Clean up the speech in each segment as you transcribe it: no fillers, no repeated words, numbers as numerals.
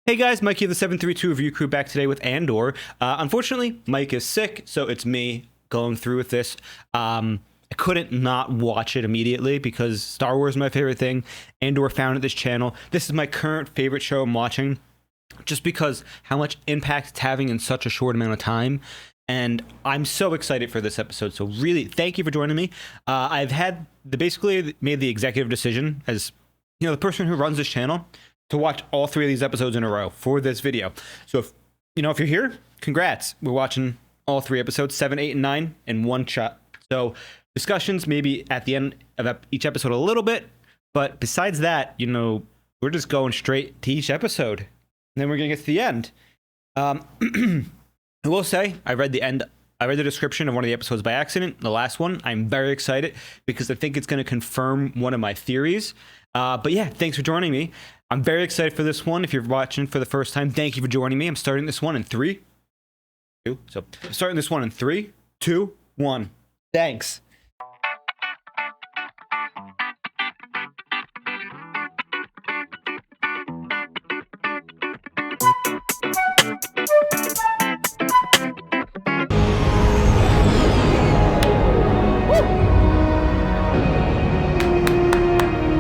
Hey guys, Mikey of the 732 Review Crew back today with Andor. Unfortunately, Mike is sick, so it's me going through with this. I couldn't not watch it immediately because Star Wars is my favorite thing. Andor founded this channel. This is my current favorite show I'm watching just because how much impact it's having in such a short amount of time. And I'm so excited for this episode. So really, thank you for joining me. I've basically made the executive decision as the person who runs this channel to watch all three of these episodes in a row for this video. So if you're here, congrats. We're watching all three episodes, 7, 8, and 9 in one shot. So discussions maybe at the end of each episode a little bit, but besides that, we're just going straight to each episode. And then we're gonna get to the end. I will say I read the description of one of the episodes by accident, the last one. I'm very excited because I think it's going to confirm one of my theories. But yeah, thanks for joining me. I'm very excited for this one. If you're watching for the first time, thank you for joining me. I'm starting this one in 3, 2. So I'm starting this one in 3, 2, 1. Thanks.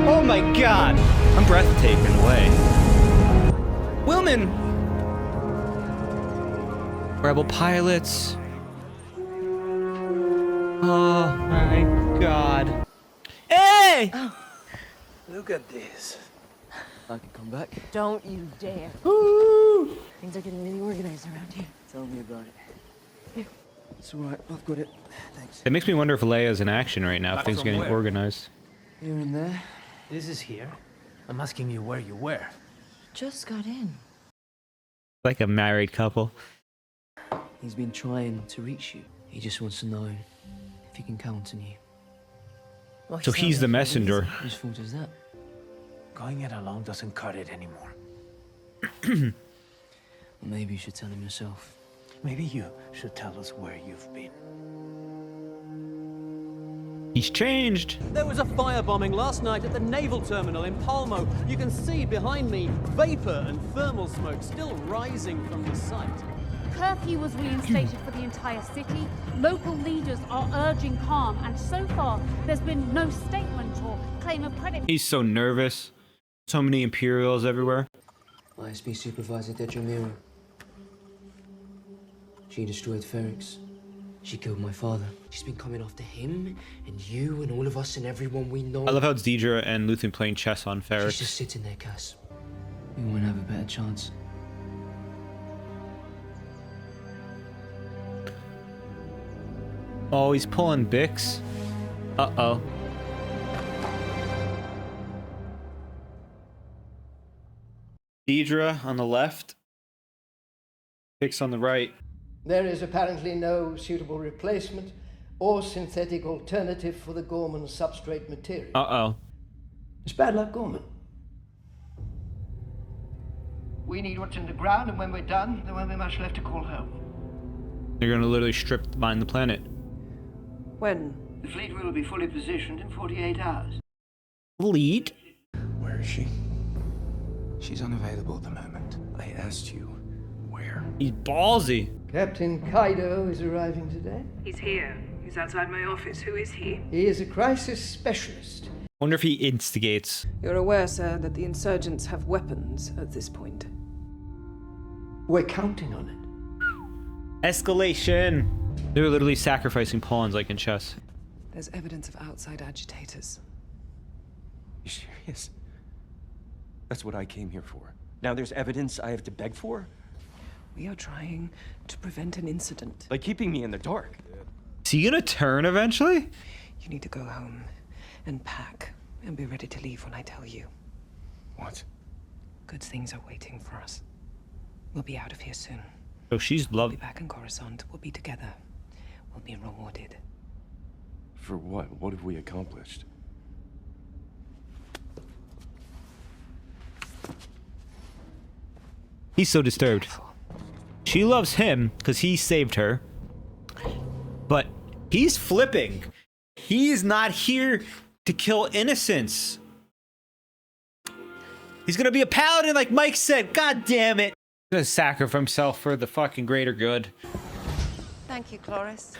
Oh my god! I'm breathtaking away. Willman! Rebel pilots. Oh my god. Hey! Oh. Look at this. I can come back. Don't you dare. Woo! Things are getting really organized around here. Tell me about it. Yeah. It's alright, I've got it. Thanks. It makes me wonder if Leia's in action right now, if Back things are from getting where? organized. Here and there. This is here. I'm asking you where you were. Just got in. Like a married couple. He's been trying to reach you. He just wants to know if he can count on you. Well, So he's the messenger. Whose fault is that? Going it alone doesn't cut it anymore. Well, maybe you should tell him yourself. Maybe you should tell us where you've been. He's changed. There was a firebombing last night at the naval terminal in Palmo. You can see behind me vapor and thermal smoke still rising from the site. Curfew was reinstated for the entire city. Local leaders are urging calm, and so far there's been no statement or claim of credit. He's so nervous. So many Imperials everywhere. ISB Supervisor Dedramiro. She destroyed Ferrix. She killed my father. She's been coming after him, and you, and all of us, and everyone we know. I love how it's Deidre and Luthen playing chess on She's Ferrix. just sitting there, Cass. We won't have a better chance. Oh, he's pulling Bix. Uh-oh. Deidre on the left. Bix on the right. There is apparently no suitable replacement or synthetic alternative for the Gorman substrate material. Uh-oh. It's bad luck, Gorman. We need what's in the ground, and when we're done, there won't be much left to call home. They're gonna literally mine the planet. When? The fleet will be fully positioned in 48 hours. Lead? Where is she? She's unavailable at the moment. I asked you where. He's ballsy. Captain Kaido is arriving today. He's here. He's outside my office. Who is he? He is a crisis specialist. Wonder if he instigates. You're aware, sir, that the insurgents have weapons at this point. We're counting on it. Escalation. They're literally sacrificing pawns like in chess. There's evidence of outside agitators. You serious? That's what I came here for. Now there's evidence I have to beg for? We are trying to prevent an incident. By keeping me in the dark. Is he gonna turn eventually? You need to go home and pack and be ready to leave when I tell you. What? Good things are waiting for us. We'll be out of here soon. Oh, she's We'll love. be back in Coruscant. We'll be together. We'll be rewarded. For what? What have we accomplished? He's so disturbed. She loves him because he saved her. But he's flipping. He's not here to kill innocents. He's gonna be a paladin like Mike said. God damn it. He's gonna sacrifice himself for the fucking greater good. Thank you, Cloris.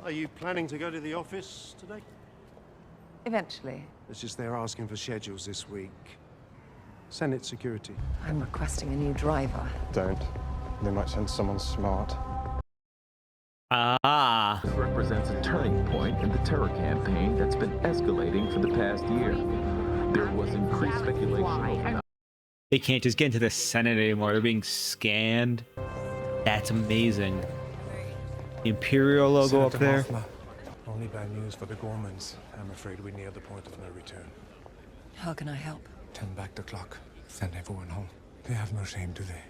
Are you planning to go to the office today? Eventually. It's just they're asking for schedules this week. Senate security. I'm requesting a new driver. Don't. They might send someone smart. Ah. This represents a turning point in the terror campaign that's been escalating for the past year. There was increased speculation over They can't just get into the Senate anymore. They're being scanned. That's amazing. The Imperial logo up there. Mothma. Only bad news for the Gormans. I'm afraid we're near the point of no return. How can I help? Turn back the clock. Send everyone home. They have no shame, do they?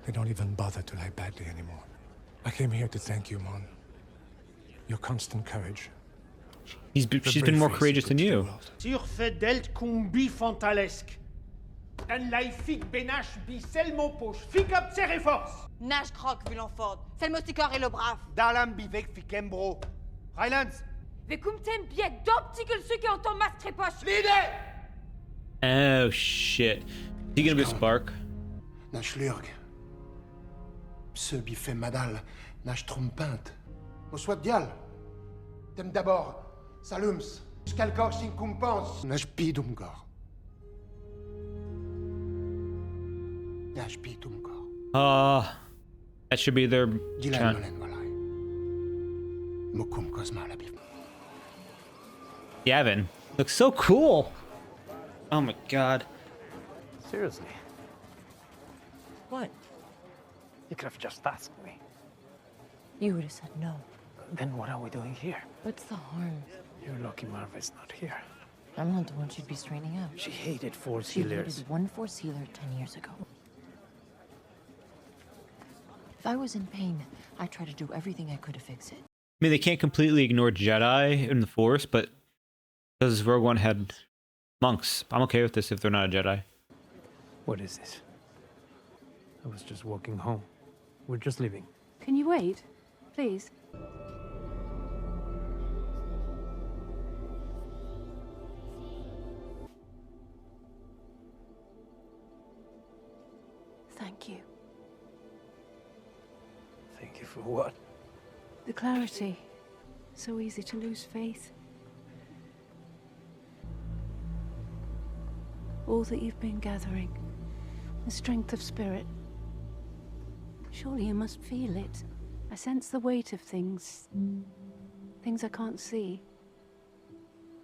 They don't even bother to lie badly anymore. I came here to thank you, Mon. Your constant courage. She's been more courageous than you. Surfedelt kumbi fantalesque. Dan laifik benash bisel mon poche. Fic up serre force. Nash croc Villanford. C'est le mousticor et le brave. Dalam bivek fikembro. Rylance. Wir kumten bieg d'optical suke en ton mas trépoche. L'idée! Oh shit. Is he gonna be a spark? Nash lurg. Pse bifem madal. Nash trompinte. Au soit dial. Tem d'abord. Salums. Scalcor sin compens. Nash bidumgor. Nash bidumgor. That should be their Dilan chant. molen walai. Mukum kozma la bif. Yavin looks so cool. Oh my god. Seriously? What? You could have just asked me. You would have said no. Then what are we doing here? What's the harm? You're lucky Marva's not here. I'm not the one she'd be straining out. She hated Force She Healers. hated one Force healer 10 years ago. If I was in pain, I'd try to do everything I could to fix it. I mean, they can't completely ignore Jedi in the Force, but because Rogue One had monks, I'm okay with this if they're not a Jedi. What is this? I was just walking home. We're just leaving. Can you wait, please? Thank you. Thank you for what? The clarity. So easy to lose faith. All that you've been gathering. The strength of spirit. Surely you must feel it. I sense the weight of things. Things I can't see.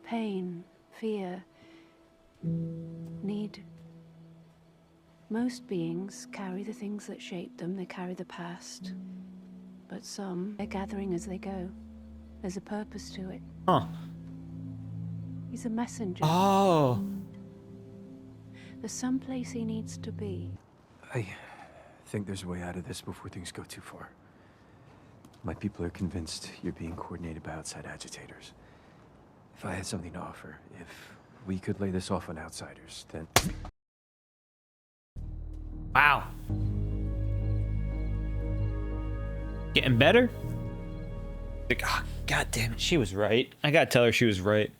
Pain, fear, need. Most beings carry the things that shape them. They carry the past. But some, they're gathering as they go. There's a purpose to it. Huh. He's a messenger. Oh. There's some place he needs to be. I think there's a way out of this before things go too far. My people are convinced you're being coordinated by outside agitators. If I had something to offer, if we could lay this off on outsiders, then... Wow. Getting better? Like, oh, God damn it, she was right. I gotta tell her she was right.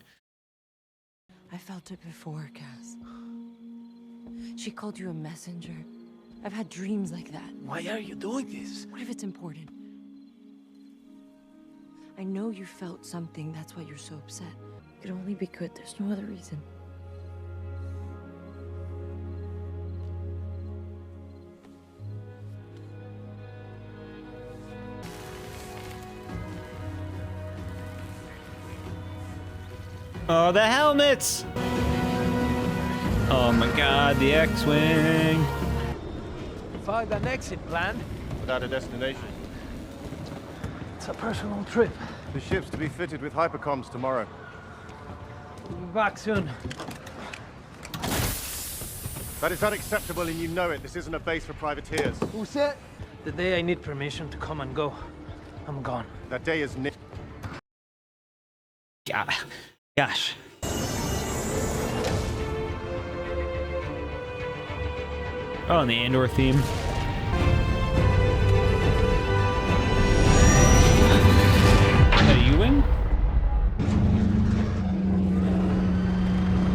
I felt it before, Cass. She called you a messenger. I've had dreams like that. Why are you doing this? What if it's important? I know you felt something, that's why you're so upset. It could only be good, there's no other reason. Oh, the helmets! Oh my god, the X-Wing! Find an exit plan. Without a destination. It's a personal trip. The ship's to be fitted with hypercoms tomorrow. We'll be back soon. That is unacceptable and you know it. This isn't a base for privateers. Who said? The day I need permission to come and go, I'm gone. That day is near. God. Gosh. Oh, and the Andor theme. Is that a U-Wing?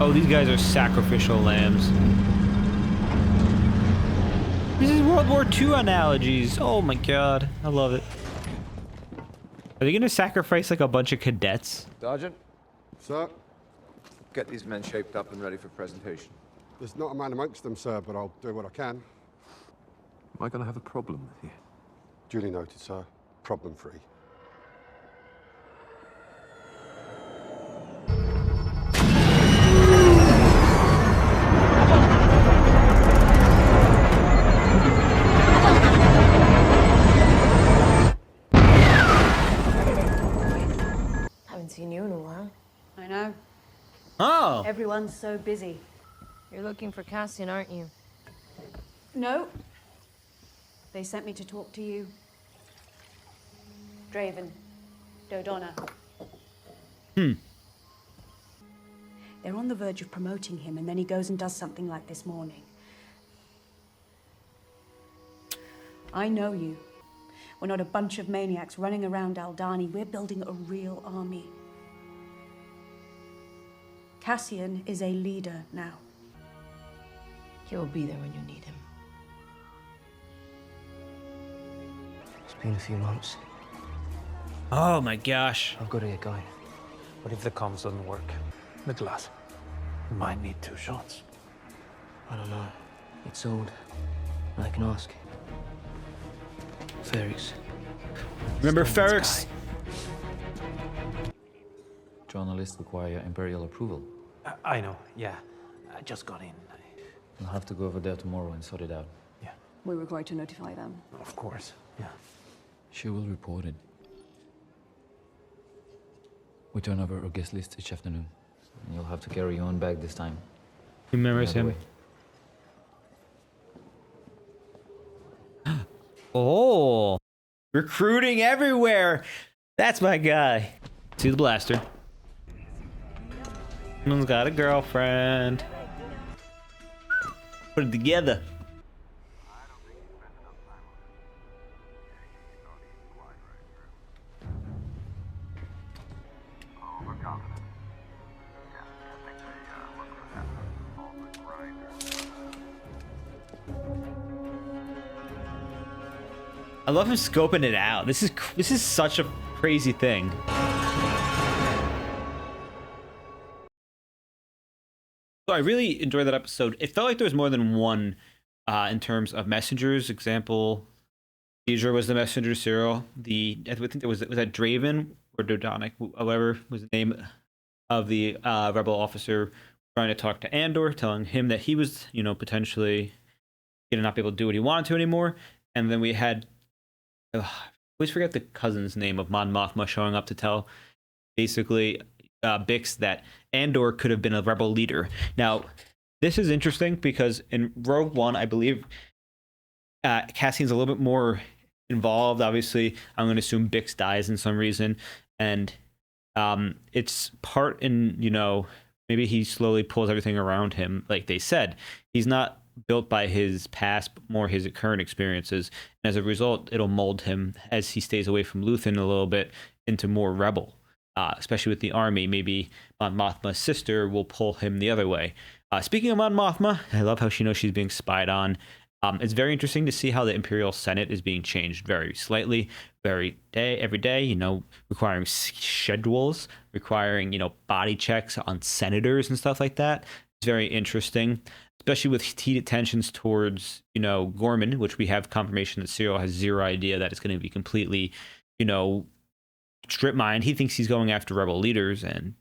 Oh, these guys are sacrificial lambs. This is World War II analogies. Oh my god, I love it. Are they gonna sacrifice like a bunch of cadets? Sergeant, Sir? get these men shaped up and ready for presentation. There's not a man amongst them, sir, but I'll do what I can. Am I gonna have a problem with you? Duly noted, sir. Problem-free. Haven't seen you in a while. I know. Oh. Everyone's so busy. You're looking for Cassian, aren't you? No. They sent me to talk to you. Draven. Dodonna. They're on the verge of promoting him, and then he goes and does something like this morning. I know you. We're not a bunch of maniacs running around Aldani. We're building a real army. Cassian is a leader now. He'll be there when you need him. It's been a few months. Oh my gosh. I've got to get going. What if the comms doesn't work? The glass. We might need 2 shots. I don't know. It's old. I can ask. Ferrix. Remember Ferrix? Journalists require imperial approval. I know, yeah. I just got in. We'll have to go over there tomorrow and sort it out. We're required to notify them. Of course, yeah. She will report it. We turn over our guest list each afternoon. And you'll have to carry your own bag this time. Remembers him. Oh, recruiting everywhere. That's my guy. See the blaster. Someone's got a girlfriend. Put it together. I love him scoping it out. This is such a crazy thing. So I really enjoyed that episode. It felt like there was more than one in terms of messengers. Example, Deidre was the messenger. Cyril, I think there was that Draven or Dodonic, whoever was the name of the rebel officer trying to talk to Andor, telling him that he was, potentially gonna not be able to do what he wanted to anymore. And then we had, I always forget the cousin's name of Mon Mothma showing up to tell basically Bix that Andor could have been a rebel leader. Now, this is interesting because in Rogue One, I believe Cassian's a little bit more involved. Obviously, I'm going to assume Bix dies in some reason, and it's part in, maybe he slowly pulls everything around him. Like they said, he's not built by his past, but more his current experiences. And as a result, it'll mold him as he stays away from Luthen a little bit into more rebel, especially with the army. Maybe Mon Mothma's sister will pull him the other way. Speaking of Mon Mothma, I love how she knows she's being spied on. It's very interesting to see how the Imperial Senate is being changed very slightly, every day, requiring schedules, requiring, body checks on senators and stuff like that. It's very interesting, especially with heated tensions towards, Gorman, which we have confirmation that Cyril has zero idea that it's going to be completely, strip mined. He thinks he's going after rebel leaders and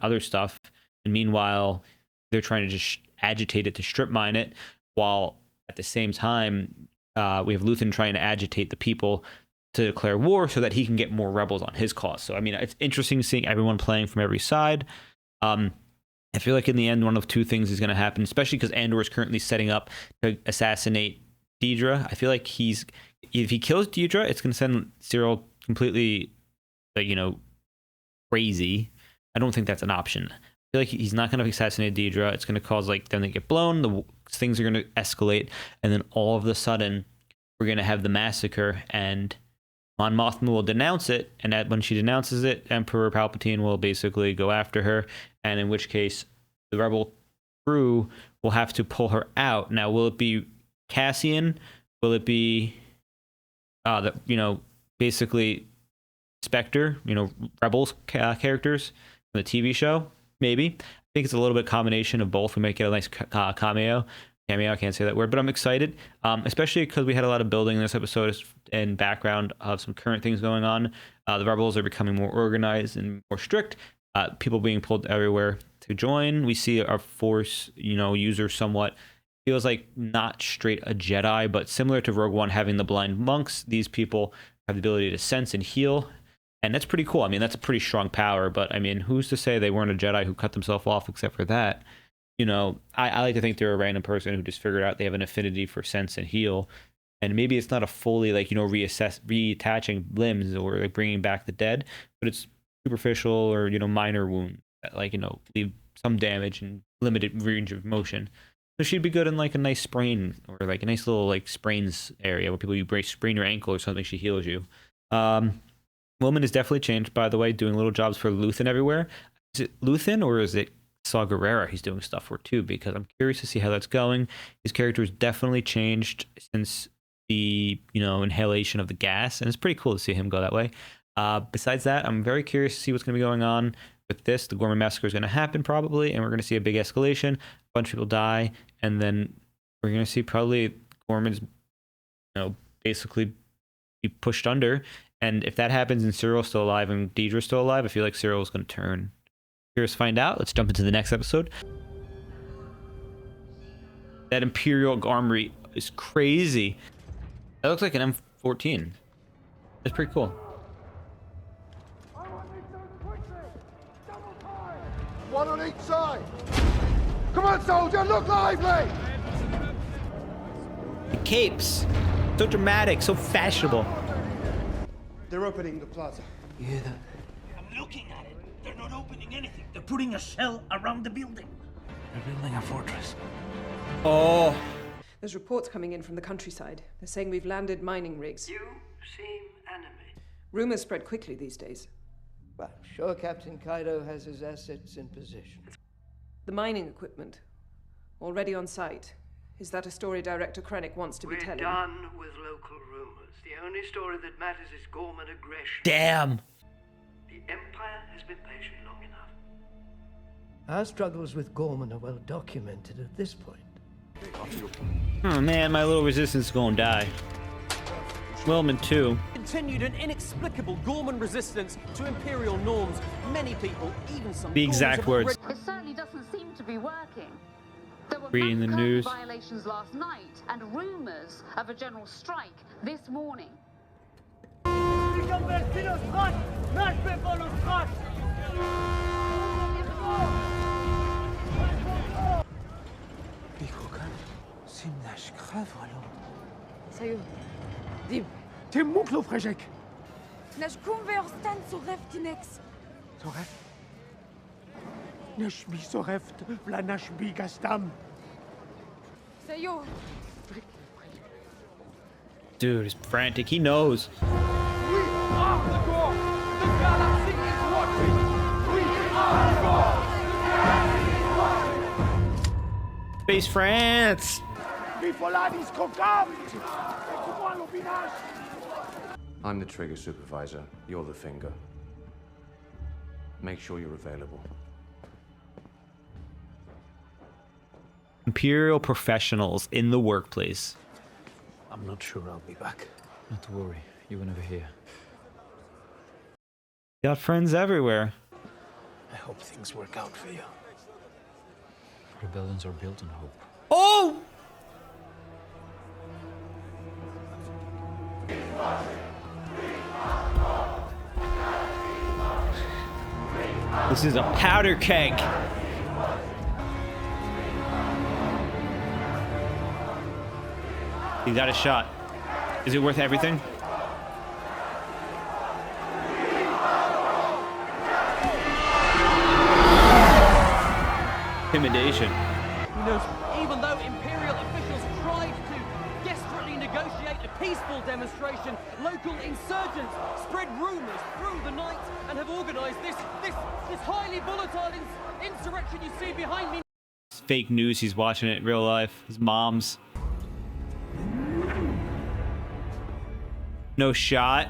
other stuff. And meanwhile, they're trying to just agitate it to strip mine it, while at the same time, we have Luthen trying to agitate the people to declare war so that he can get more rebels on his cause. So, I mean, it's interesting seeing everyone playing from every side. I feel like in the end, one of two things is going to happen, especially because Andor is currently setting up to assassinate Deidre. I feel like if he kills Deidre, it's going to send Cyril completely, crazy. I don't think that's an option. I feel like he's not going to assassinate Deidre. It's going to cause them to get blown. Things are going to escalate, and then all of a sudden, we're going to have the massacre, and Mon Mothma will denounce it, and when she denounces it, Emperor Palpatine will basically go after her, and in which case, the rebel crew will have to pull her out. Now, will it be Cassian? Will it be basically Spectre, Rebels characters from the TV show? Maybe. I think it's a little bit combination of both. We might get a nice cameo. I can't say that word, but I'm excited, especially because we had a lot of building in this episode and background of some current things going on. The Rebels are becoming more organized and more strict. People being pulled everywhere to join. We see our Force, user somewhat feels like not straight a Jedi, but similar to Rogue One having the blind monks. These people have the ability to sense and heal, and that's pretty cool. I mean, that's a pretty strong power, but I mean, who's to say they weren't a Jedi who cut themselves off except for that? I like to think they're a random person who just figured out they have an affinity for sense and heal, and maybe it's not a fully reattaching limbs or like bringing back the dead, but it's superficial or minor wound that leave some damage and limited range of motion. So she'd be good in like a nice sprain or like a nice little like sprains area where you sprain your ankle or something. She heals you. Woman has definitely changed, by the way, doing little jobs for Luthen everywhere. Is it Luthen or is it Saw Gerrera he's doing stuff for too? Because I'm curious to see how that's going. His character has definitely changed since the inhalation of the gas, and it's pretty cool to see him go that way. Besides that, I'm very curious to see what's going to be going on with this. The Gorman Massacre is going to happen probably, and we're going to see a big escalation. A bunch of people die, and then we're going to see probably Gorman's, basically be pushed under. And if that happens and Cyril's still alive and Deidre's still alive, I feel like Cyril's going to turn. Curious to find out. Let's jump into the next episode. That Imperial armory is crazy. That looks like an M14. That's pretty cool. One on each side. Come on, soldier, look lively! The capes. So dramatic, so fashionable. They're opening the plaza. You hear that? I'm looking at it. They're not opening anything. They're putting a shell around the building. They're building a fortress. Oh. There's reports coming in from the countryside. They're saying we've landed mining rigs. You seem enemy. Rumors spread quickly these days. Well, I'm sure Captain Kaido has his assets in position. The mining equipment, already on site. Is that a story Director Krennic wants to be telling? We're done with local rumors. The only story that matters is Gorman aggression. Damn. The Empire has been patient long enough. Our struggles with Gorman are well documented at this point. Oh man, my little resistance is going to die. Wellman too. Continued an inexplicable Gorman resistance to Imperial norms. Many people, even some The exact words. It certainly doesn't seem to be working. There were Reading the news. violations last night and rumors of a general strike this morning. Sa'yo. Dib. Tim muklo frejek. Nash kumver stan so reftinex. Soref. Nash bi soreft, vla nash bi gastam. Sa'yo. Dude, he's frantic. He knows. We are the Gorn! The galaxy is watching! We are the Gorn! The galaxy is watching! Space France! I'm the trigger supervisor. You're the finger. Make sure you're available. Imperial professionals in the workplace. I'm not sure I'll be back. Not to worry, you were never here. Got friends everywhere. I hope things work out for you. Rebellions are built on hope. Oh! This is a powder keg. You got a shot. Is it worth everything? Intimidation. Who knows? Even though Imperial officials tried to desperately negotiate a peaceful demonstration, local insurgents spread rumors through the night and have organized this highly volatile insurrection you see behind me. fake news he's watching it in real life. His mom's. No shot.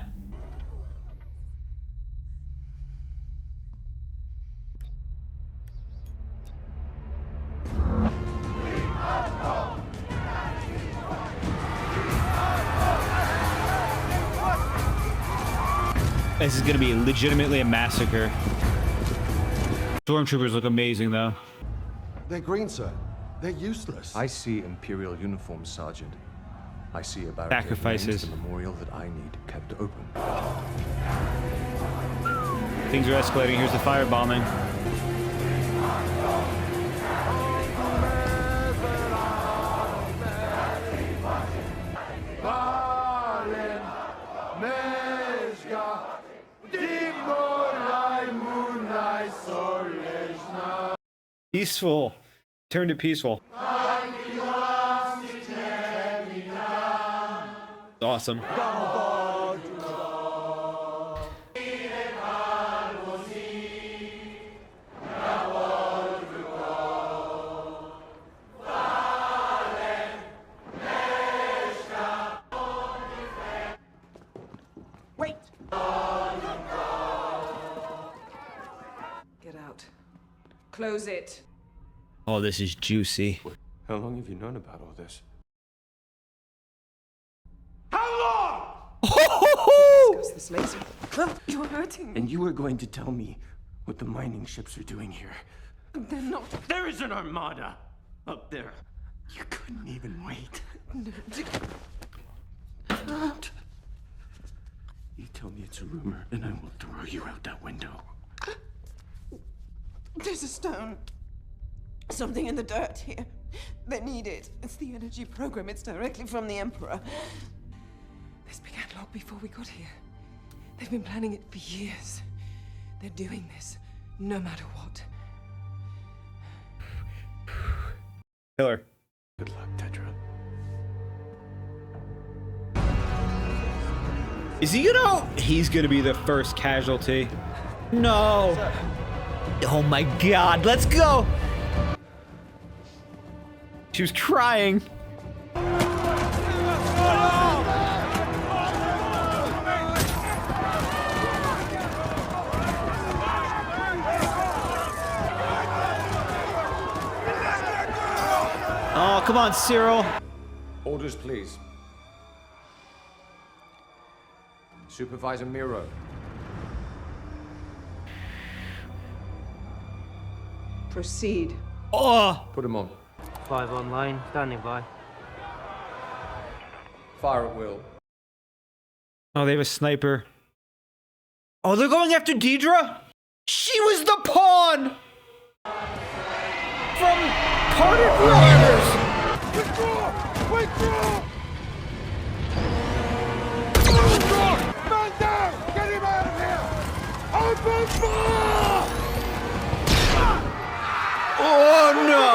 This is gonna be legitimately a massacre. Stormtroopers look amazing, though. They're green, sir. They're useless. I see Imperial uniforms, Sergeant. I see a barricade Sacrifices. against the memorial that I need kept open. Things are escalating. Here's the firebombing. Peaceful. Turn to peaceful. Awesome. Wait! Get out. Close it. Oh, this is juicy. How long have you known about all this? Discuss this later. You're hurting me. And you are going to tell me what the mining ships are doing here. They're not. There is an armada up there. You couldn't even wait. You tell me it's a rumor, and I will throw you out that window. There's a stone. Something in the dirt here. They need it. It's the energy program. It's directly from the Emperor. This began long before we got here. They've been planning it for years. They're doing this no matter what. Killer. Good luck, Tetra. Is he gonna? He's gonna be the first casualty. No. Oh my God. Let's go. She was crying. Oh, come on, Cyril. Orders, please. Supervisor Miro. Proceed. Oh! Put him on. 5 online, standing by. Fire at will. Oh, they have a sniper. Oh, they're going after Deidre? She was the pawn! From Parted Brothers! Withdraw! Withdraw! Man down! Get him out of here! Open fire! Oh no!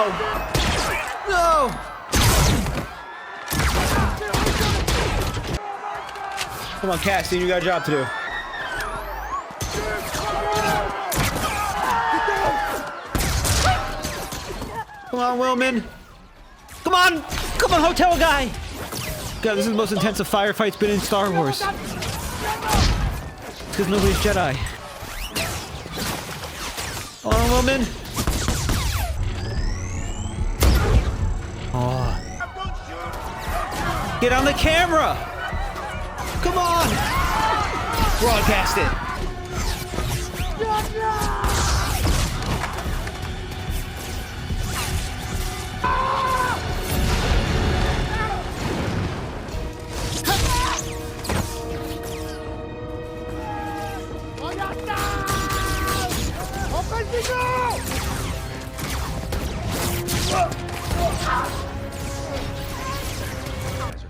No! Come on, Cassian, you got a job to do. Come on, Willman. Come on! Come on, hotel guy! God, this is the most intensive firefight's been in Star Wars. It's because nobody's Jedi. Come on, Willman. Oh. Get on the camera! Come on! Broadcast it!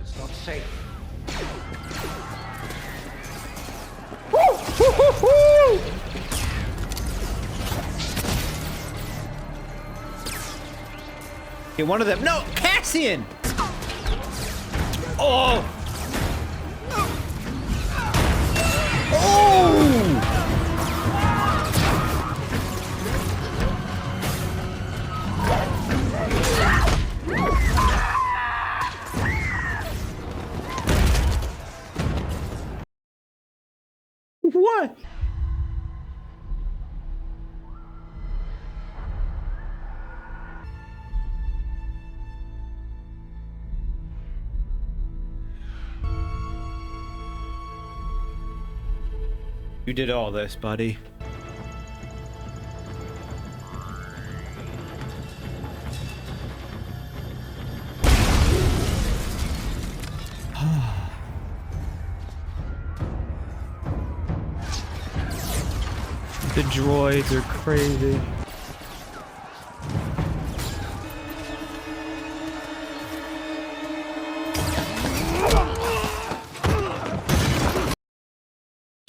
It's not safe. Get one of them. No, Cassian! Oh! Oh! What? You did all this, buddy. The droids are crazy.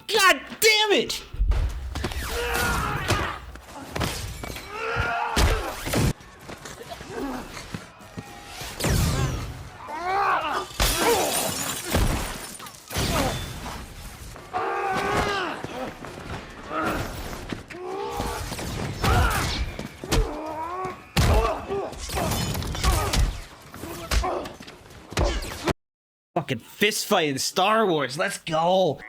God damn it! Fucking fist fight in Star Wars. Let's go.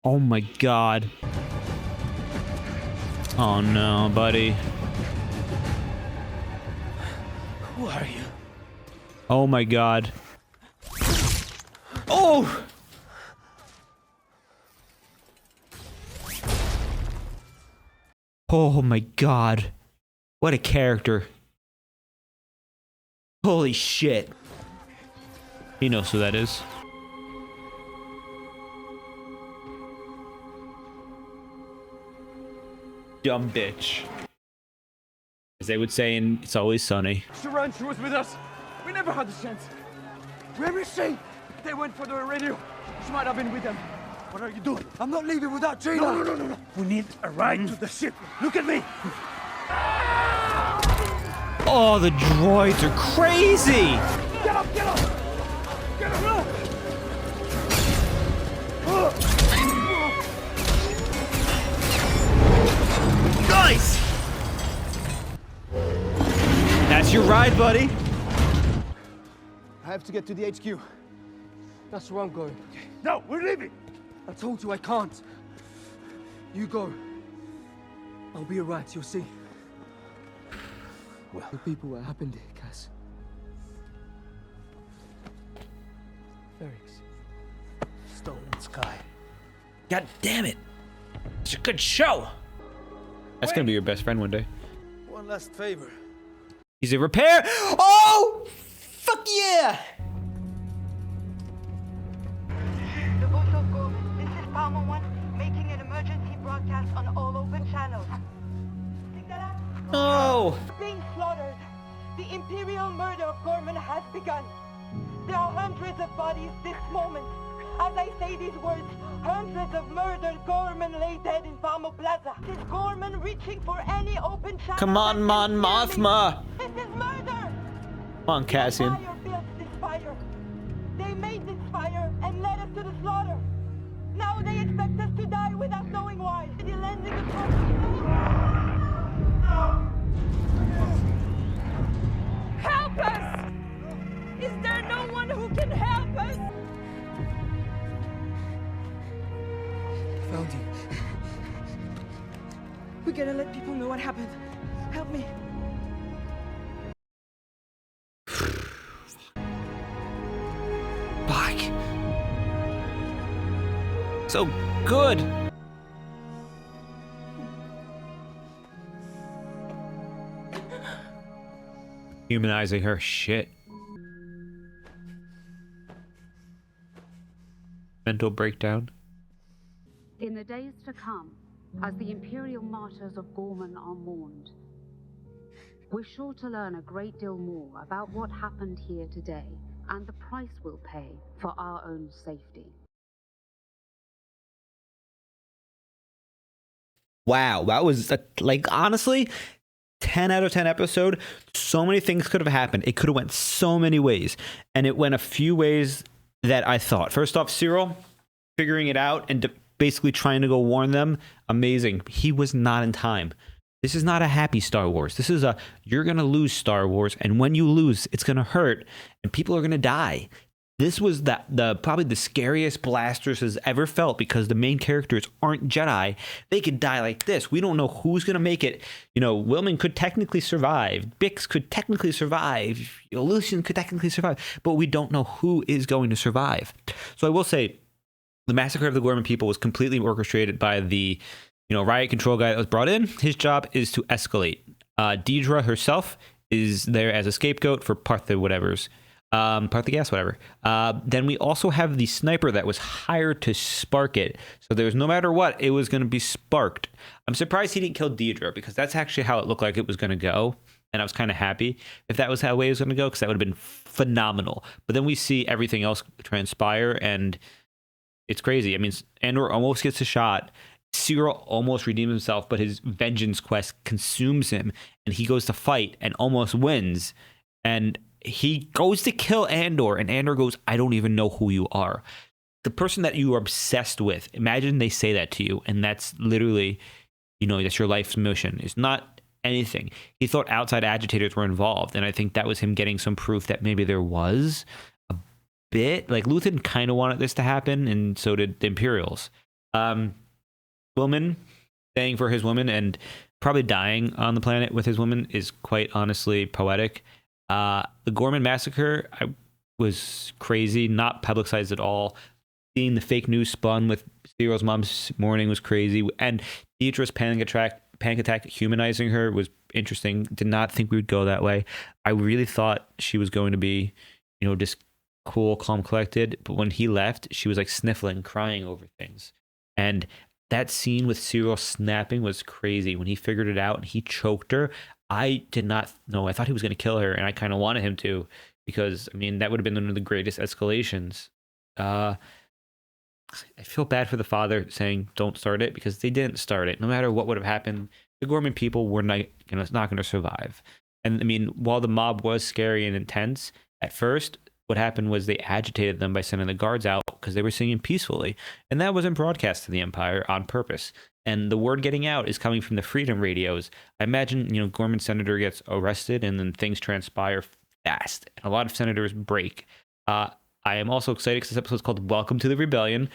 Oh my god. Oh no, buddy. Who are you? Oh my god. Oh! Oh my god. What a character. Holy shit. He knows who that is. Dumb bitch. As they would say in It's Always Sunny. She was with us. We never had the chance. Where is she? They went for the radio. She might have been with them. What are you doing? I'm not leaving without Gina. No. We need a ride to the ship. Look at me. Oh, the droids are crazy! Get up! Get up! Get up! Nice! That's your ride, buddy. I have to get to the HQ. That's where I'm going. No, we're leaving. I told you I can't. You go. I'll be alright, you'll see. Well, the people what happened here, Cass. Ferrix. Stolen Sky. God damn it. It's a good show. That's gonna be your best friend one day. One last favor. He's a repair. Oh! Fuck yeah! The voice of God. This is Palmer 1, making an emergency broadcast on all open channels. No! Being slaughtered. The imperial murder of Gorman has begun. There are hundreds of bodies this moment. As I say these words, hundreds of murdered Gorman lay dead in Palmo Plaza. Is Gorman reaching for any open channel? Come on, Mon Mothma! This is murder! Come on, Cassian. Fire built this fire. They made this fire and led us to the slaughter. Now they expect us to die without knowing why. The lending of help us! Is there no one who can help us? Found you. We gotta let people know what happened. Help me. Fuck. So good. Humanizing her shit. Mental breakdown. In the days to come, as the Imperial martyrs of Gorman are mourned, we're sure to learn a great deal more about what happened here today and the price we'll pay for our own safety. Wow, that was like honestly 10 out of 10 episode. So many things could have happened. It could have went so many ways, and it went a few ways that I thought. First off, Cyril figuring it out and basically trying to go warn them. Amazing. He was not in time. This is not a happy Star Wars. This is you're going to lose Star Wars, and when you lose, it's going to hurt, and people are going to die. This was the probably the scariest Blasters has ever felt, because the main characters aren't Jedi. They could die like this. We don't know who's going to make it. You know, Wilman could technically survive. Bix could technically survive. You know, Lucian could technically survive. But we don't know who is going to survive. So I will say, the massacre of the Gorman people was completely orchestrated by the, riot control guy that was brought in. His job is to escalate. Deidre herself is there as a scapegoat for Partha whatevers. Parthagas, whatever. Then we also have the sniper that was hired to spark it. So there was, no matter what, it was going to be sparked. I'm surprised he didn't kill Deidre, because that's actually how it looked like it was going to go. And I was kind of happy if that was how the way it was going to go, because that would have been phenomenal. But then we see everything else transpire, and it's crazy. I mean, Andor almost gets a shot. Cyril almost redeems himself, but his vengeance quest consumes him, and he goes to fight and almost wins. And he goes to kill Andor, and Andor goes, I don't even know who you are. The person that you are obsessed with, imagine they say that to you, and that's literally, that's your life's mission. It's not anything. He thought outside agitators were involved, and I think that was him getting some proof that maybe there was a bit. Like, Luthen kind of wanted this to happen, and so did the Imperials. Wilman staying for his woman and probably dying on the planet with his woman is quite honestly poetic. The Gorman massacre was crazy, not publicized at all. Seeing the fake news spun with Cyril's mom's mourning was crazy, and Deidre's panic attack humanizing her was interesting. Did not think we would go that way. I really thought she was going to be, just cool, calm, collected. But when he left, she was like sniffling, crying over things. And that scene with Cyril snapping was crazy. When he figured it out and he choked her, I did not know. I thought he was going to kill her, and I kind of wanted him to, because, I mean, that would have been one of the greatest escalations. I feel bad for the father saying, don't start it, because they didn't start it. No matter what would have happened, the Gorman people were not going to survive. And, I mean, while the mob was scary and intense, at first, what happened was they agitated them by sending the guards out because they were singing peacefully. And that wasn't broadcast to the Empire on purpose. And the word getting out is coming from the freedom radios. I imagine, Gorman senator gets arrested and then things transpire fast. And a lot of senators break. I am also excited because this episode is called Welcome to the Rebellion.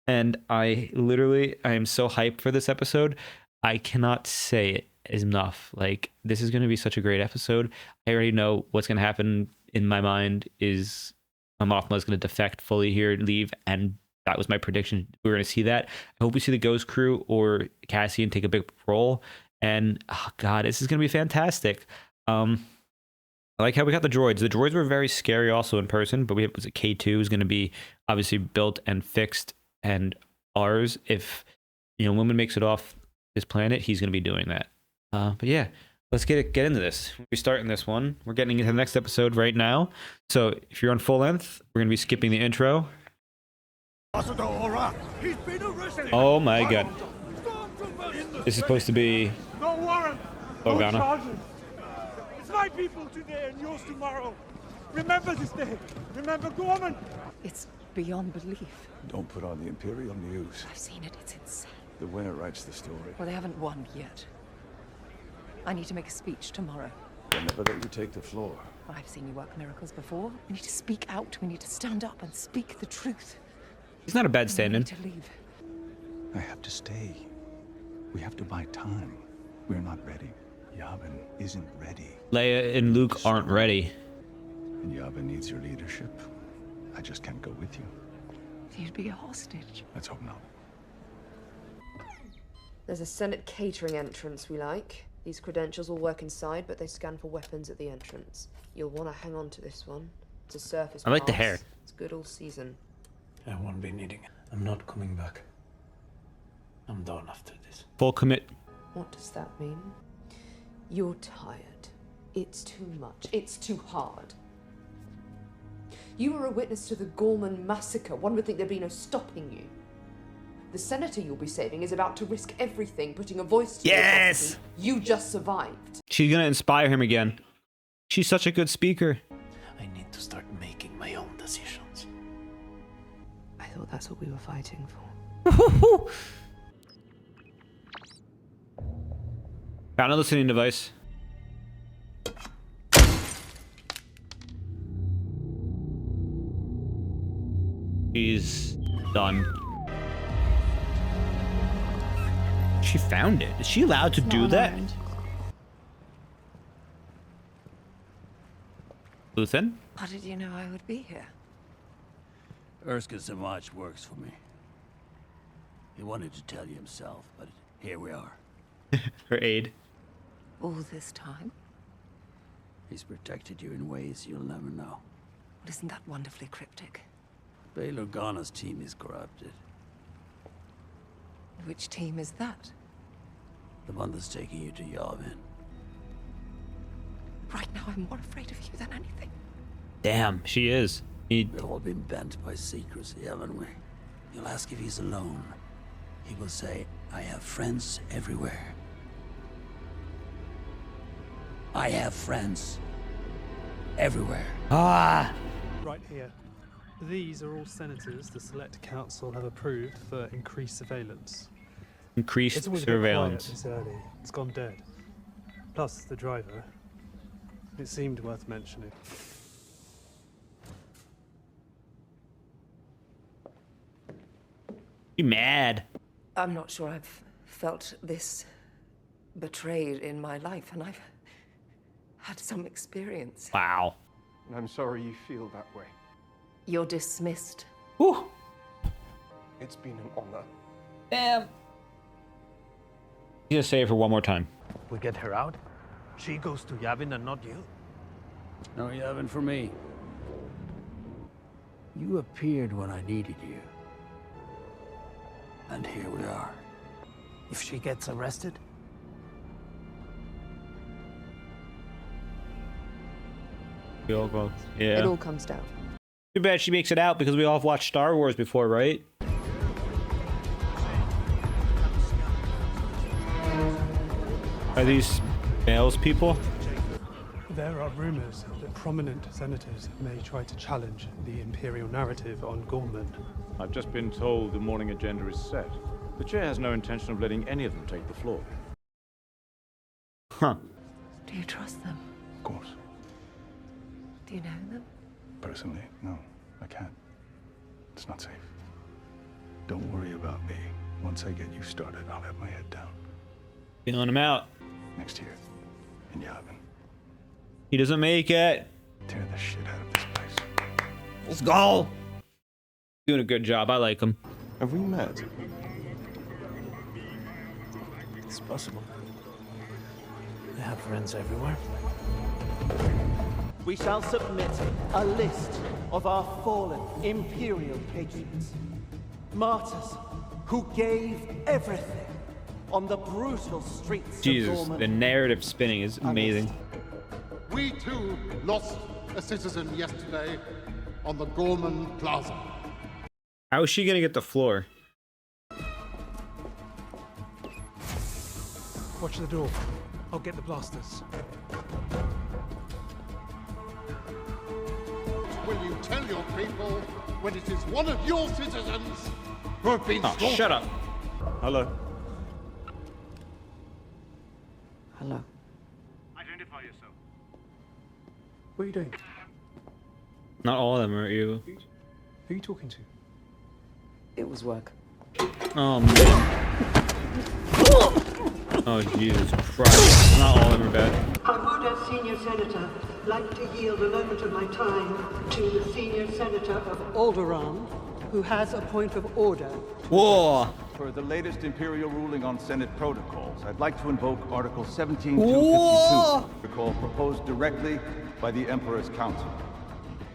And I am so hyped for this episode. I cannot say it enough. Like, this is going to be such a great episode. I already know what's going to happen in my mind is Mothma is going to defect fully here, leave, and that was my prediction. We're going to see that. I hope we see the Ghost Crew or Cassian take a big role. And, oh God, this is going to be fantastic. I like how we got the droids. The droids were very scary also in person, but was it K2 is going to be obviously built and fixed, and ours, if, Wilman makes it off this planet, he's going to be doing that. But yeah, let's get into this. We're starting this one. We're getting into the next episode right now. So if you're on full length, we're going to be skipping the intro. Oh my God. This is supposed to be No warrant. Organa. No charges. It's my people today and yours tomorrow. Remember this day. Remember Gorman. It's beyond belief. Don't put on the Imperial news. I've seen it. It's insane. The winner writes the story. Well, they haven't won yet. I need to make a speech tomorrow. They'll never let you take the floor. I've seen you work miracles before. We need to speak out. We need to stand up and speak the truth. He's not a bad stand-in. To leave. I have to stay. We have to buy time. We're not ready. Yavin isn't ready. Leia and Luke aren't ready. And Yavin needs your leadership. I just can't go with you. You'd be a hostage. Let's hope not. There's a Senate catering entrance we like. These credentials will work inside, but they scan for weapons at the entrance. You'll want to hang on to this one. It's a surface I like the pass. hair. It's good all season. I won't be needing it. I'm not coming back. I'm done after this. Full commit. What does that mean? You're tired. It's too much. It's too hard. You were a witness to the Gorman massacre. One would think there'd be no stopping you. The senator you'll be saving is about to risk everything, putting a voice to your prophecy. You just survived. She's going to inspire him again. She's such a good speaker. I need to start making my own decisions. I thought that's what we were fighting for. Found a listening device. She's done. She found it. Is she allowed to do that? Luthen? How did you know I would be here? Erskine Savage works for me. He wanted to tell you himself, but here we are. Her aide. All this time? He's protected you in ways you'll never know. Isn't that wonderfully cryptic? Bail Organa's team is corrupted. Which team is that? The one that's taking you to Yavin. Right now, I'm more afraid of you than anything. Damn, she is. We've all been bent by secrecy, haven't we? You'll ask if he's alone. He will say, I have friends everywhere. I have friends everywhere. Ah! Right here. These are all senators the Select Council have approved for increased surveillance. Increased It's always a bit surveillance. quiet this early. It's gone dead. Plus the driver. It seemed worth mentioning. You mad? I'm not sure I've felt this betrayed in my life, and I've had some experience. Wow. I'm sorry you feel that way. You're dismissed. Whew. It's been an honor. Damn. You gotta say it for one more time. We get her out? She goes to Yavin and not you? No Yavin for me. You appeared when I needed you. And here we are. If she gets arrested? We all go. Yeah. It all comes down. Too bad she makes it out because we all have watched Star Wars before, right? Are these Bale's people? There are rumors that prominent senators may try to challenge the imperial narrative on Gorman. I've just been told the morning agenda is set. The chair has no intention of letting any of them take the floor. Huh. Do you trust them? Of course. Do you know them? Personally, no, I can't. It's not safe. Don't worry about me. Once I get you started, I'll have my head down. Feeling him out. Next year, in Yavin. He doesn't make it. Tear the shit out of this place. Let's go. Doing a good job. I like him. Have we met? It's possible. I have friends everywhere. We shall submit a list of our fallen Imperial patriots. Martyrs who gave everything on the brutal streets Jesus, of Gorman. the narrative spinning is amazing. We too lost a citizen yesterday on the Gorman Plaza. How is she gonna get the floor? Watch the door. I'll get the blasters. Will you tell your people when it is one of your citizens who have been slaughtered? Shut up. Hello. Hello. Identify yourself. What are you doing? Not all of them are you. Who are you talking to? It was work. Oh man. Oh Jesus Christ. Not all of them are bad. I would, as Senior Senator, like to yield a moment of my time to the Senior Senator of Alderaan, who has a point of order. Whoa. For the latest Imperial ruling on Senate protocols, I'd like to invoke Article 17252, Whoa. protocol proposed directly by the Emperor's Council.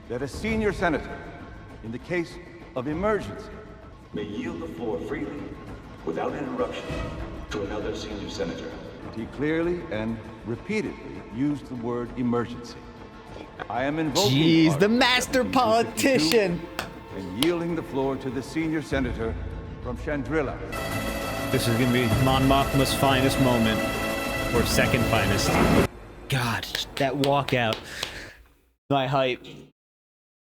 That a senior senator, in the case of emergency, may yield the floor freely, without interruption, to another senior senator. He clearly and repeatedly used the word emergency. I am invoking Jeez, the Article master 17252 politician. and yielding the floor to the senior senator from Chandrila. This is gonna be Mon Mothma's finest moment. Or second finest. God, that walkout. My hype.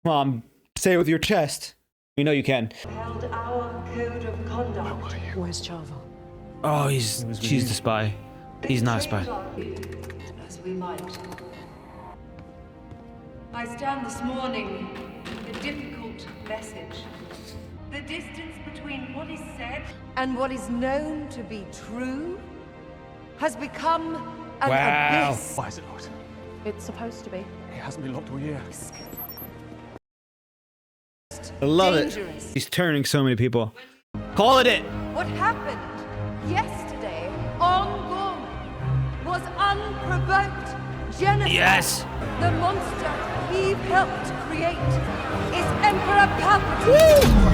Mom, say it with your chest. You know you can. Held our code of conduct. Where's Chavo? Oh, she's the spy. He's not a spy. As we might. I stand this morning with a difficult message. The distance between what is said and what is known to be true has become an abyss. Why is it locked? It's supposed to be. It hasn't been locked all year. I love it. Dangerous. He's turning so many people. Call it it. What happened yesterday on Gorman was unprovoked genocide. Yes. The monster Eve helped create is Emperor Palpatine.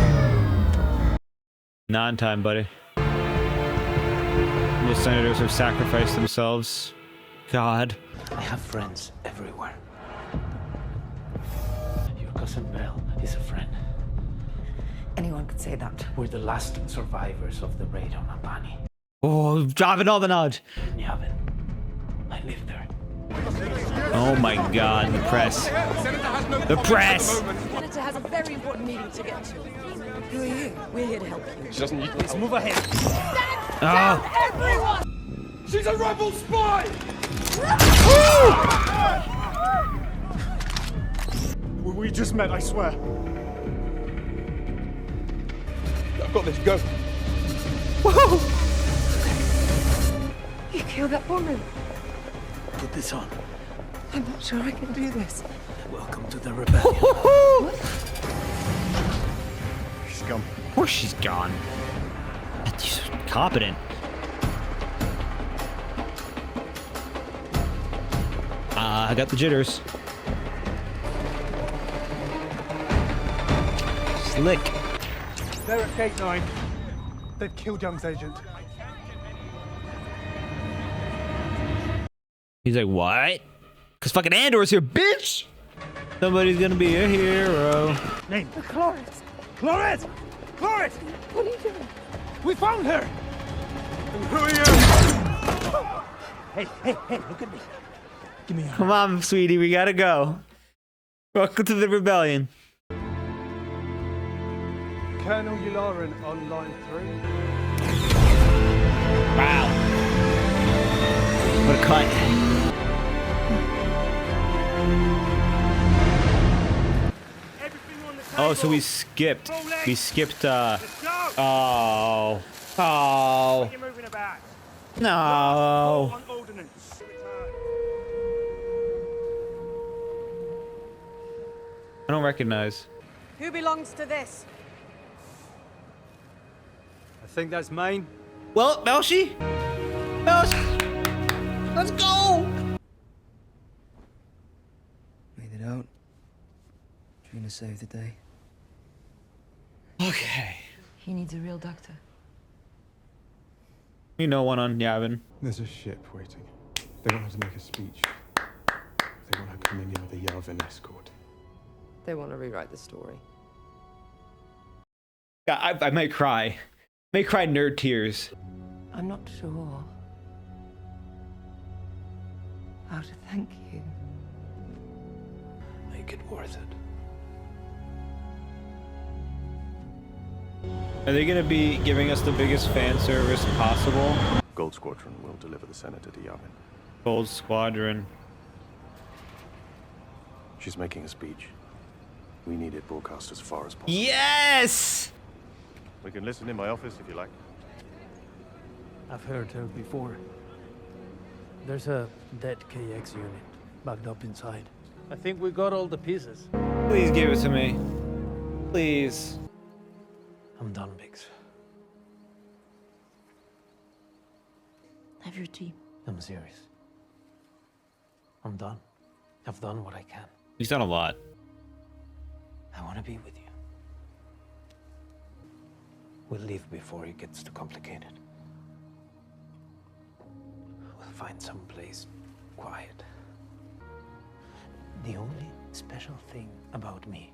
Not in time, buddy. The senators have sacrificed themselves. God. I have friends everywhere. Your cousin Belle is a friend. Anyone could say that. We're the last survivors of the raid on Albany. Oh, dropping all the nod. Yavin. I live there. Oh my God, the press. The press. Senator has a very important meeting to get to. Who are you? We're here to help you. She doesn't need Let's move ahead. Stand down, everyone! She's a rebel spy! We just met, I swear. I've got this. Go. Whoa! You killed that woman. Put this on. I'm not sure I can do this. Welcome to the rebellion. She's gone. Of course she's gone. She's competent. I got the jitters. Slick. They're at Gate 9. They've killed Young's agent. He's like, what? Because fucking Andor's here, bitch! Somebody's gonna be a hero. Name. Cloris. Cloris! Cloris! What are you doing? We found her! And who are you? Hey, look at me. Give me your Come on, sweetie, we gotta go. Welcome to the rebellion. Colonel Yularen on line 3. Wow. What a cut. Oh, so we skipped. We skipped, Oh. Oh. No. I don't recognize. Who belongs to this? I think that's mine. Well, Belshi? Belshi? Let's go! Made it out. Trina saved the day. Okay. He needs a real doctor. You know one on Yavin. There's a ship waiting. They want her to make a speech. They want her coming in with a Yavin escort. They want to rewrite the story. I might cry. May cry nerd tears. I'm not sure how to thank you. Make it worth it. Are they gonna be giving us the biggest fan service possible? Gold Squadron will deliver the Senator to Yavin. Gold Squadron. She's making a speech. We need it broadcast as far as possible. Yes! We can listen in my office if you like. I've heard her before. There's a dead KX unit backed up inside. I think we got all the pieces. Please give it to me. Please. I'm done, Biggs. Have your tea. I'm serious. I'm done. I've done what I can. He's done a lot. I want to be with you. We'll leave before it gets too complicated. We'll find some place quiet. The only special thing about me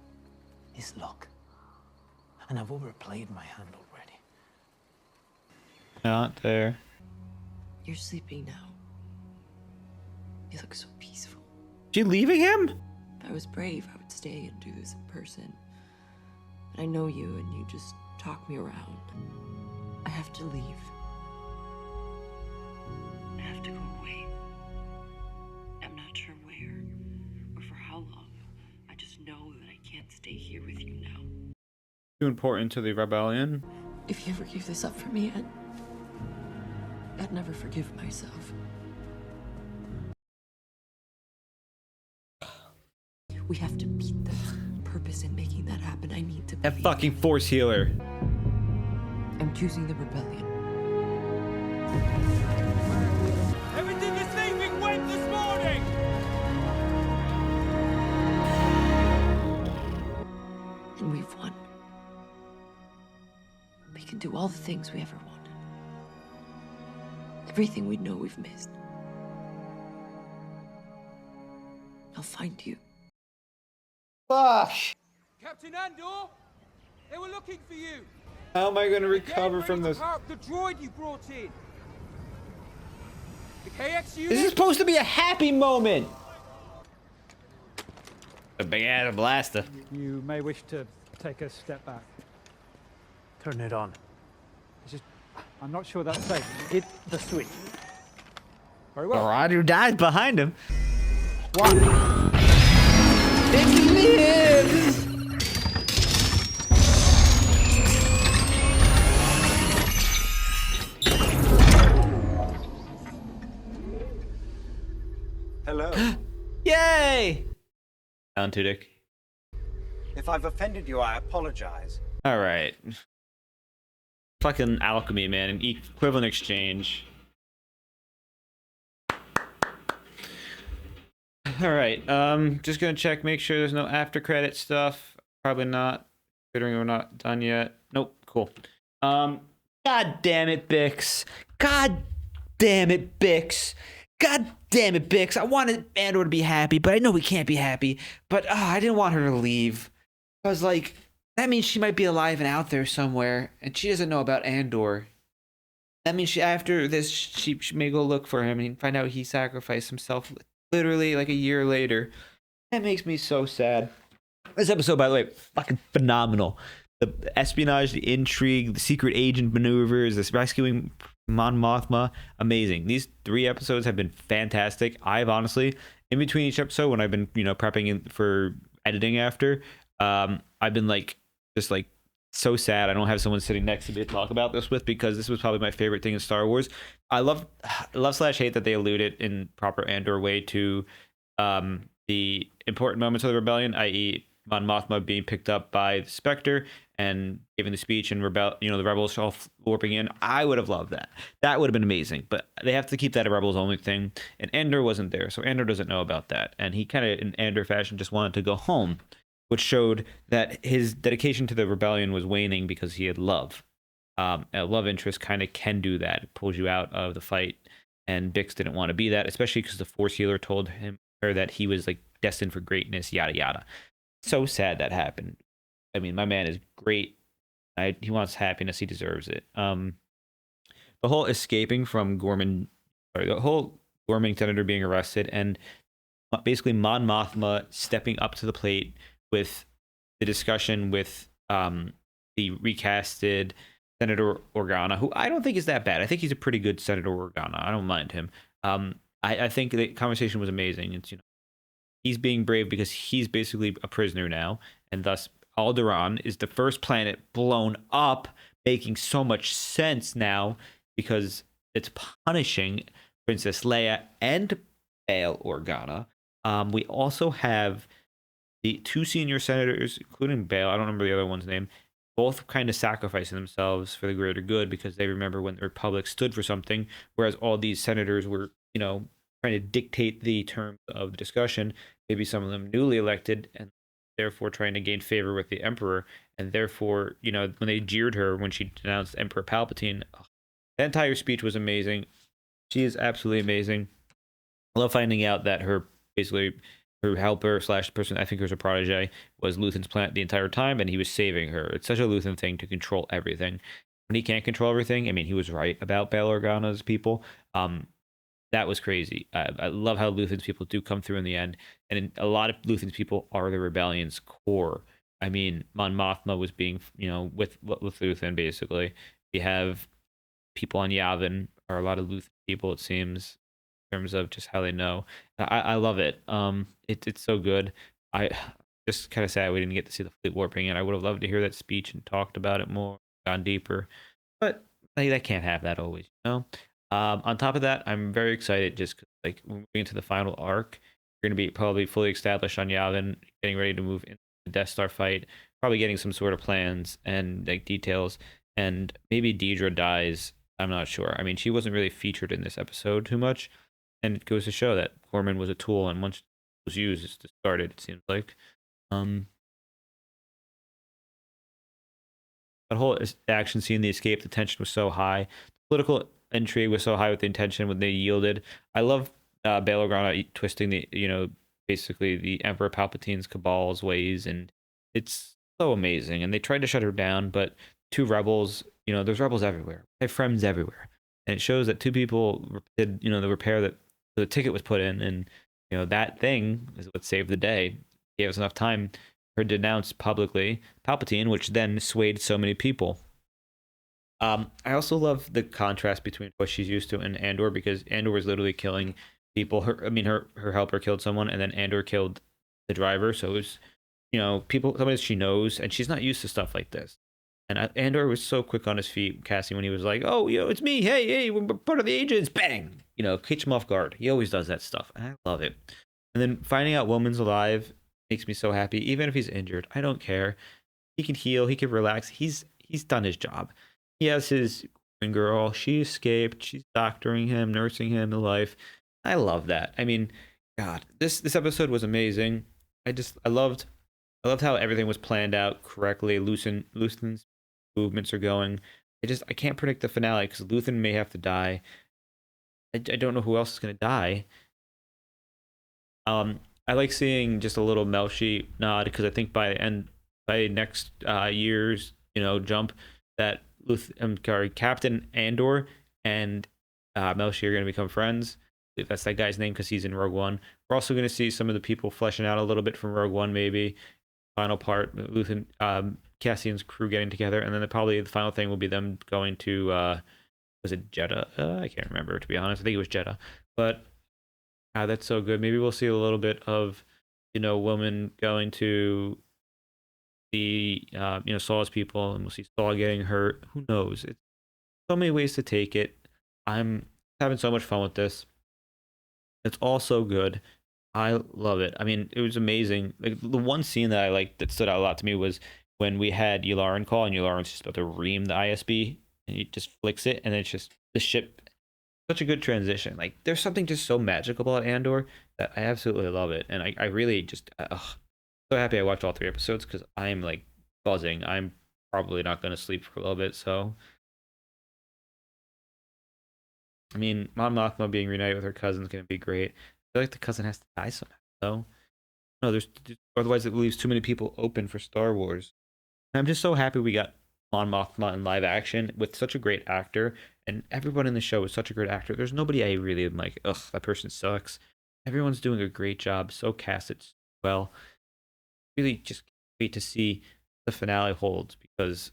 is luck. And I've overplayed my hand already. Not there. You're sleeping now. You look so peaceful. She leaving him? If I was brave, I would stay and do this in person. But I know you, and you just talk me around. I have to leave. I have to go away. I'm not sure where or for how long. I just know that I can't stay here with you now. Too important to the rebellion. If you ever give this up for me, I'd never forgive myself. We have to beat them. Purpose in making that happen. I need to. That fucking force healer. I'm choosing the rebellion. Everything is leaving went this morning! And we've won. We can do all the things we ever wanted. Everything we know we've missed. I'll find you. Fuck! Captain Andor, they were looking for you. How am I going to recover from this? The droid you brought in. The KX unit. This is supposed to be a happy moment. A big ass blaster. You may wish to take a step back. Turn it on. I'm not sure that's safe. Hit the switch. Very well. Alright, who dies behind him? One. It lives! Hello. Yay! Down to Dick. If I've offended you, I apologize. Alright. Fucking alchemy, man. An equivalent exchange. Alright, just gonna check, make sure there's no after credit stuff. Probably not, considering we're not done yet. Nope, cool. God damn it, Bix. God damn it, Bix. God damn it, Bix. I wanted Andor to be happy, but I know we can't be happy. But I didn't want her to leave. I was like, that means she might be alive and out there somewhere, and she doesn't know about Andor. That means after this, she may go look for him and find out he sacrificed himself literally like a year later. That makes me so sad. This episode, by the way, fucking phenomenal. The espionage, the intrigue, the secret agent maneuvers, this rescuing Mon Mothma, amazing. These 3 episodes have been fantastic. I've honestly, in between each episode, when I've been, prepping for editing after, I've been just so sad I don't have someone sitting next to me to talk about this with, because this was probably my favorite thing in Star Wars. I love / hate that they alluded in proper Andor way to the important moments of the rebellion, i.e. Mon Mothma being picked up by the Spectre and giving the speech and the rebels all warping in. I would have loved that. That would have been amazing. But they have to keep that a rebels only thing. And Andor wasn't there, so Andor doesn't know about that. And he kind of, in Andor fashion, just wanted to go home, which showed that his dedication to the rebellion was waning because he had love. A love interest kind of can do that. It pulls you out of the fight. And Bix didn't want to be that, especially because the Force healer told her that he was destined for greatness, yada yada. So sad that happened. I mean, my man is great. He wants happiness. He deserves it. The whole escaping from the whole Gorman senator being arrested, and basically Mon Mothma stepping up to the plate with the discussion with the recasted Senator Organa, who I don't think is that bad. I think he's a pretty good Senator Organa. I don't mind him. I think the conversation was amazing. It's he's being brave because he's basically a prisoner now, and thus Alderaan is the first planet blown up, making so much sense now because it's punishing Princess Leia and Bail Organa. We also have the 2 senior senators, including Bail, I don't remember the other one's name, both kind of sacrificing themselves for the greater good because they remember when the Republic stood for something, whereas all these senators were, trying to dictate the terms of the discussion, maybe some of them newly elected and therefore trying to gain favor with the Emperor. And therefore, when they jeered her when she denounced Emperor Palpatine, that entire speech was amazing. She is absolutely amazing. I love finding out that her helper / person, I think was a protege, was Luthen's plant the entire time, and he was saving her. It's such a Luthen thing to control everything. When he can't control everything, I mean, he was right about Bail Organa's people. That was crazy. I love how Luthen's people do come through in the end, and a lot of Luthen's people are the rebellion's core. I mean, Mon Mothma was being, with Luthen, basically. We have people on Yavin, are a lot of Luthen people, it seems. terms of just how they know. I love it. It's so good. I just kind of sad we didn't get to see the fleet warping, and I would have loved to hear that speech and talked about it more, gone deeper. But they can't have that always, you know. On top of that, I'm very excited just 'cause, like moving into the final arc. You're going to be probably fully established on Yavin, getting ready to move into the Death Star fight, probably getting some sort of plans and like details, and maybe Deidre dies. I'm not sure. I mean, she wasn't really featured in this episode too much, and it goes to show that Corman was a tool, and once it was used, it's discarded. It seems like. Um, that whole action scene, the escape, the tension was so high. The political intrigue was so high with the intention when they yielded. I love Bail Organa twisting the, basically the Emperor Palpatine's cabal's ways, and it's so amazing. And they tried to shut her down, but two rebels, there's rebels everywhere. I have friends everywhere, and it shows that two people did, the repair that the ticket was put in, and that thing is what saved the day. Gave us enough time her denounce publicly Palpatine, which then swayed so many people. I also love the contrast between what she's used to and Andor, because Andor was literally killing people. Her helper killed someone, and then Andor killed the driver. So it was, people, somebody she knows, and she's not used to stuff like this. And Andor was so quick on his feet, Cassie, when he was like, "Oh, it's me. Hey, we're part of the agents." Bang, catch him off guard. He always does that stuff, and I love it. And then finding out Woman's alive makes me so happy. Even if he's injured, I don't care. He can heal. He can relax. He's done his job. He has his girl. She escaped. She's doctoring him, nursing him to life. I love that. I mean, God, this episode was amazing. I loved how everything was planned out correctly. Luthen's movements are going. I can't predict the finale because Luthen may have to die. I don't know who else is gonna die. I like seeing just a little Melshi nod, because I think by next year's jump, that Captain Andor and Melshi are going to become friends. If that's that guy's name, because he's in Rogue One. We're also going to see some of the people fleshing out a little bit from Rogue One, maybe. Final part, Luthen, Cassian's crew getting together, and then probably the final thing will be them going to was it Jeddah? I can't remember, to be honest. I think it was Jeddah, but. That's so good. Maybe we'll see a little bit of, women going to the, Saul's people, and we'll see Saul getting hurt. Who knows? It's so many ways to take it. I'm having so much fun with this. It's all so good. I love it. I mean, it was amazing. Like, the one scene that I liked that stood out a lot to me was when we had Yularen call, and Yularen's just about to ream the ISB, and he just flicks it, and it's just the ship. Such a good transition. Like, there's something just so magical about Andor that I absolutely love it. And I really just so happy I watched all 3 episodes, because I'm like buzzing. I'm probably not going to sleep for a little bit. So, I mean, Mon Mothma being reunited with her cousin is going to be great. I feel like the cousin has to die somehow. So, no, otherwise it leaves too many people open for Star Wars. And I'm just so happy we got Mon Mothma in live action with such a great actor, and everyone in the show is such a great actor. There's nobody I really am like, ugh, that person sucks. Everyone's doing a great job, so casted well. Really just wait to see the finale holds, because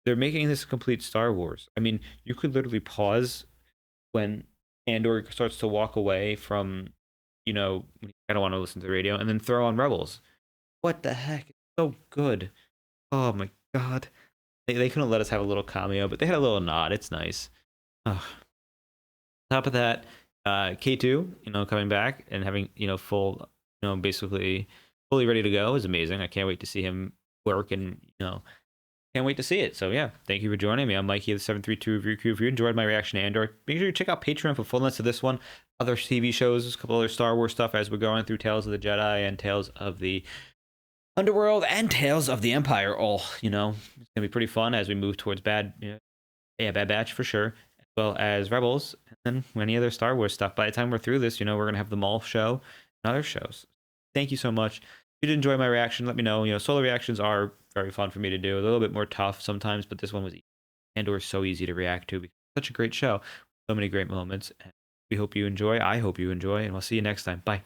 they're making this a complete Star Wars. I mean, you could literally pause when Andor starts to walk away from, I don't want to listen to the radio, and then throw on Rebels. What the heck? It's so good. Oh my God. They couldn't let us have a little cameo, but they had a little nod. It's nice. Top of that, K2, coming back and having, full, basically fully ready to go is amazing. I can't wait to see him work, and, can't wait to see it. So, yeah, thank you for joining me. I'm Mikey, the 732 Review Crew. If you enjoyed my reaction to Andor, make sure you check out Patreon for full notes of this one, other TV shows, a couple other Star Wars stuff as we're going through Tales of the Jedi and Tales of the Underworld and Tales of the Empire. It's gonna be pretty fun as we move towards Bad Batch for sure, as well as Rebels, and then any other Star Wars stuff. By the time we're through this, we're gonna have the Maul show and other shows. Thank you so much. If you did enjoy my reaction, let me know. Solo reactions are very fun for me to do. A little bit more tough sometimes, but this one was Andor is so easy to react to, because it's such a great show, so many great moments. And we hope you enjoy. I hope you enjoy, and we'll see you next time. Bye.